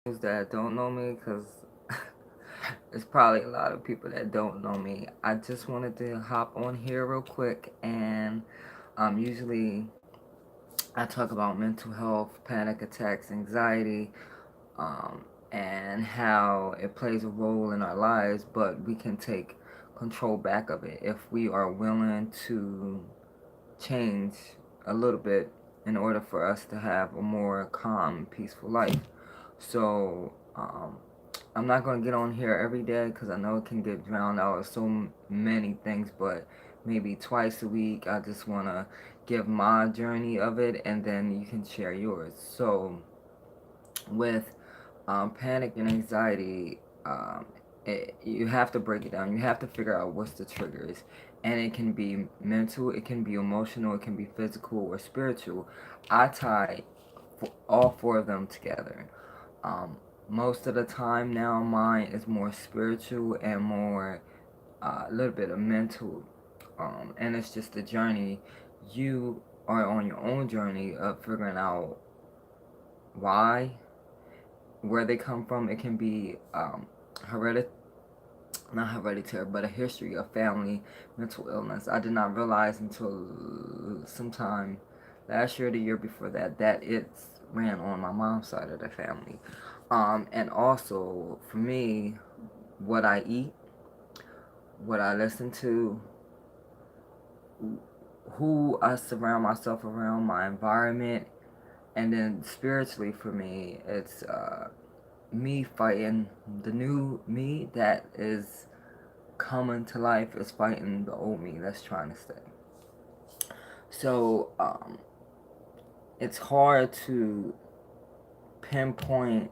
that don't know me, because there's probably a lot of people that don't know me. I just wanted to hop on here real quick, and usually I talk about mental health, panic attacks, anxiety, um, and how it plays a role in our lives, but we can take control back of it if we are willing to change a little bit in order for us to have a more calm, peaceful life. So, I'm not going to get on here every day because I know it can get drowned out with so many things, but maybe twice a week I just want to give my journey of it, and then you can share yours. So, with panic and anxiety, you have to break it down. You have to figure out what's the triggers. And it can be mental, it can be emotional, it can be physical or spiritual. I tie all four of them together. Um, Most of the time now, mine is more spiritual and more a little bit of mental. And it's just a journey. You are on your own journey of figuring out why, where they come from. It can be hereditary, not hereditary, but a history of family mental illness. I did not realize until sometime last year, the year before that, that it's ran on my mom's side of the family. And also for me, what I eat, what I listen to, who I surround myself around, my environment, and then spiritually for me, it's me fighting the new me that is coming to life, is fighting the old me that's trying to stay. So it's hard to pinpoint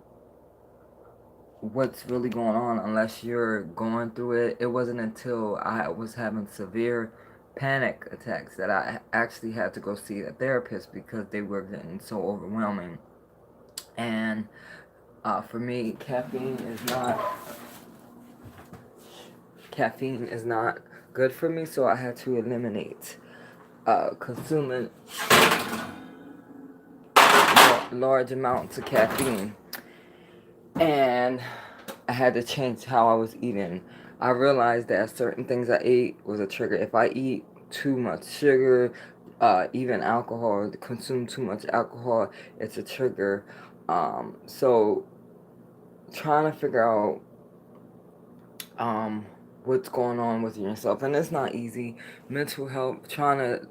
what's really going on unless you're going through it. It wasn't until I was having severe panic attacks that I actually had to go see a therapist because they were getting so overwhelming. And for me, caffeine is not good for me, so I had to eliminate consuming large amounts of caffeine. And I had to change how I was eating. I realized that certain things I ate was a trigger. If I eat too much sugar, even alcohol, consume too much alcohol, it's a trigger. So trying to figure out um, what's going on with yourself, and it's not easy. Mental health, trying to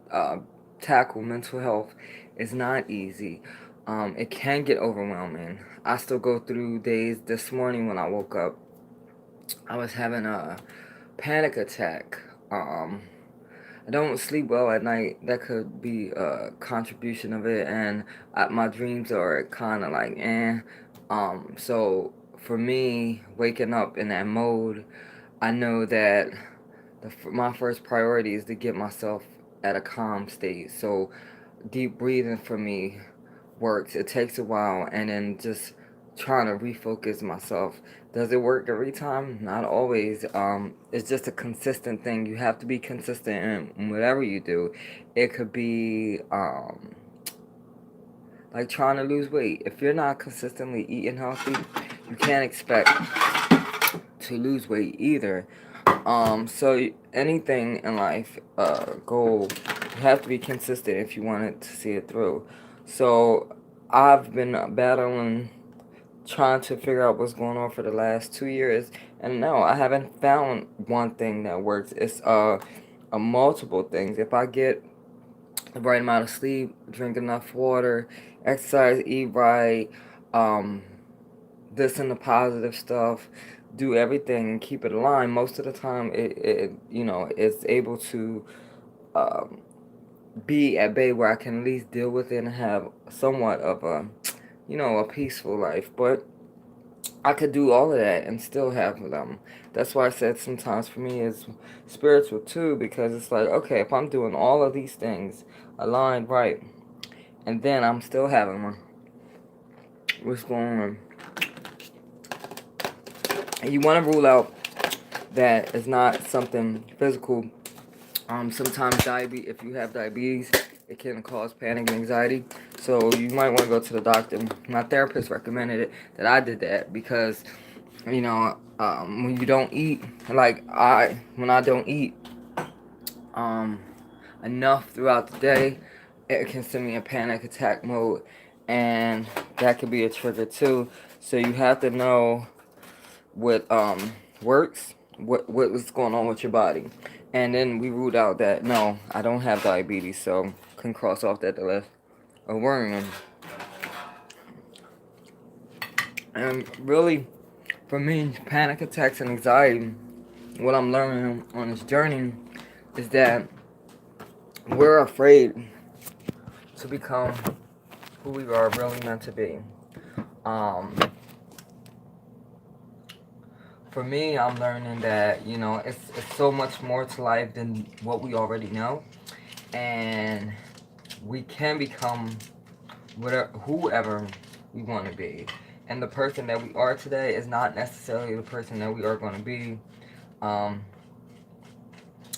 tackle mental health is not easy. It can get overwhelming. I still go through days. This morning when I woke up, I was having a panic attack. I don't sleep well at night. That could be a contribution of it, and my dreams are kind of like eh. So for me, waking up in that mode, I know that my first priority is to get myself at a calm state. So deep breathing for me works. It takes a while, and then just trying to refocus myself. Does it work every time? Not always. It's just a consistent thing. You have to be consistent in whatever you do. It could be like trying to lose weight. If you're not consistently eating healthy, you can't expect to lose weight either. So anything in life, goal, you have to be consistent if you want it to see it through. So I've been battling, trying to figure out what's going on for the last 2 years, and no, I haven't found one thing that works. It's a multiple things. If I get the right amount of sleep, drink enough water, exercise, eat right, um, listen to positive stuff, do everything and keep it aligned, most of the time it's able to um, be at bay where I can at least deal with it and have somewhat of a peaceful life. But I could do all of that and still have them. That's why I said sometimes for me it's spiritual too, because it's like, okay, if I'm doing all of these things aligned right, and then I'm still having one, what's going on? And you want to rule out that it's not something physical. Sometimes diabetes, if you have diabetes, it can cause panic and anxiety. So you might want to go to the doctor. My therapist recommended it that I did that because, when you don't eat, when I don't eat um, enough throughout the day, it can send me in panic attack mode, and that could be a trigger too. So you have to know what works, what was going on with your body, and then we ruled out that no, I don't have diabetes, so can cross off that the list of worrying. And really, for me, panic attacks and anxiety, what I'm learning on this journey is that we're afraid to become who we are really meant to be. Um, for me, I'm learning that it's so much more to life than what we already know, and we can become whoever we want to be. And the person that we are today is not necessarily the person that we are going to be. Um,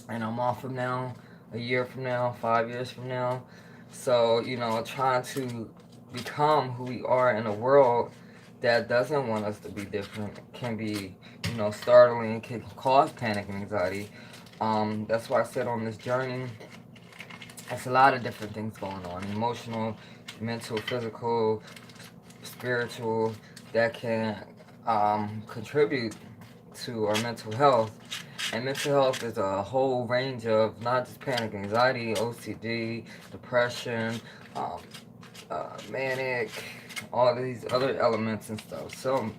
and a month from now, a year from now, 5 years from now. So, trying to become who we are in a world that doesn't want us to be different can be, startling, can cause panic and anxiety. That's why I said on this journey, it's a lot of different things going on: emotional, mental, physical, spiritual, that can contribute to our mental health. And mental health is a whole range of not just panic, anxiety, OCD, depression, um, manic, all these other elements and stuff. So,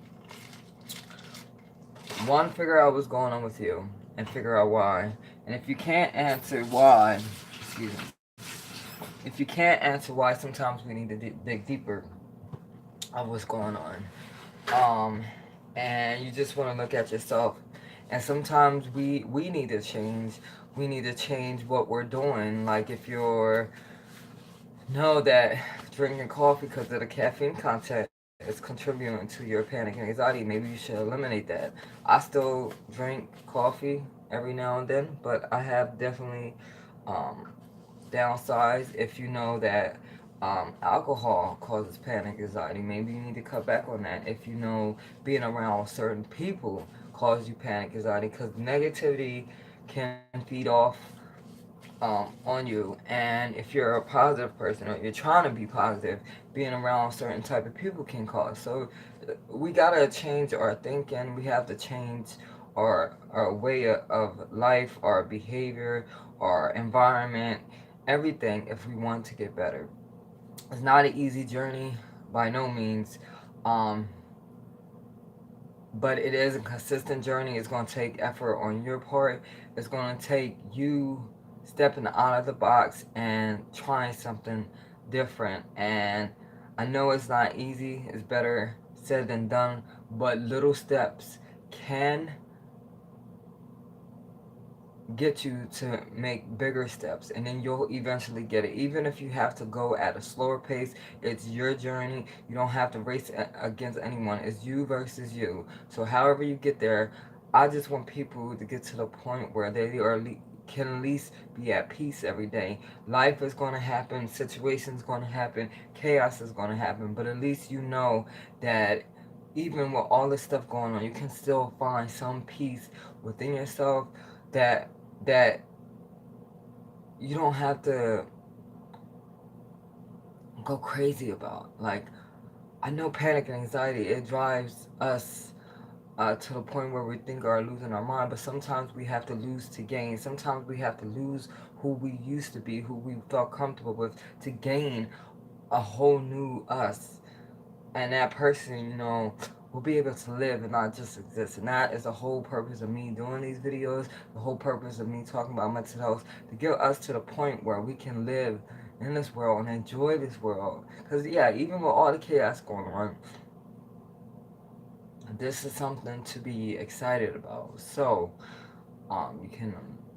one, figure out what's going on with you and figure out why. And if you can't answer why, excuse me, if you can't answer why, sometimes we need to dig deeper of what's going on. Um, and you just want to look at yourself. And sometimes we need to change. We need to change what we're doing. Like if you're know that drinking coffee because of the caffeine content is contributing to your panic and anxiety, maybe you should eliminate that. I still drink coffee every now and then, but I have definitely um, downsides. If you know that alcohol causes panic anxiety, maybe you need to cut back on that. If you know being around certain people causes you panic anxiety, because negativity can feed off on you. And if you're a positive person or you're trying to be positive, being around certain type of people can cause. So we gotta change our thinking. We have to change our way of life, our behavior, our environment, everything if we want to get better. It's not an easy journey by no means. Um, but it is a consistent journey. It's going to take effort on your part. It's going to take you stepping out of the box and trying something different. And I know it's not easy. It's better said than done. But little steps can get you to make bigger steps, and then you'll eventually get it. Even if you have to go at a slower pace, it's your journey. You don't have to race against anyone. It's you versus you. So however you get there, I just want people to get to the point where they are can at least be at peace every day. Life is going to happen, situations going to happen, chaos is going to happen, but at least you know that even with all this stuff going on, you can still find some peace within yourself that that you don't have to go crazy about. Like, I know panic and anxiety, it drives us to the point where we think are losing our mind, but sometimes we have to lose to gain. Sometimes we have to lose who we used to be, who we felt comfortable with, to gain a whole new us. And that person, will be able to live and not just exist. And that is the whole purpose of me doing these videos, the whole purpose of me talking about mental health, to get us to the point where we can live in this world and enjoy this world. Because, yeah, even with all the chaos going on, this is something to be excited about. So, you can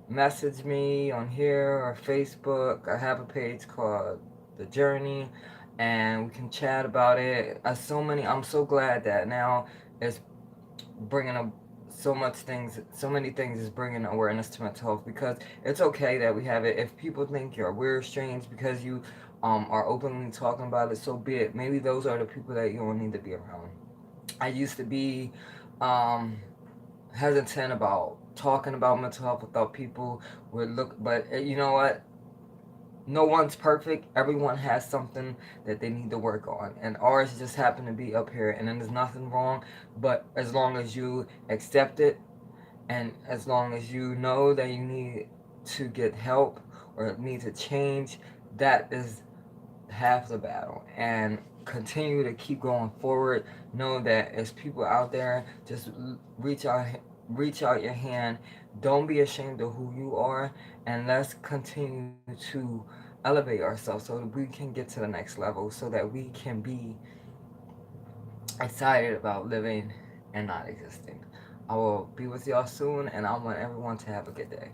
message me on here or Facebook. I have a page called The Journey, and we can chat about it. I'm so glad that now it's bringing up so many things is bringing awareness to mental health, because it's okay that we have it. If people think you're weird, strange because you are openly talking about it, so be it. Maybe those are the people that you don't need to be around. I used to be um, hesitant about talking about mental health without people would look, but you know what? No one's perfect. Everyone has something that they need to work on, and ours just happen to be up here. And then there's nothing wrong, but as long as you accept it, and as long as you know that you need to get help or need to change, that is half the battle. And continue to keep going forward. Know that as people out there, just reach out your hand. Don't be ashamed of who you are, and let's continue to elevate ourselves so that we can get to the next level, so that we can be excited about living and not existing. I will be with y'all soon, and I want everyone to have a good day.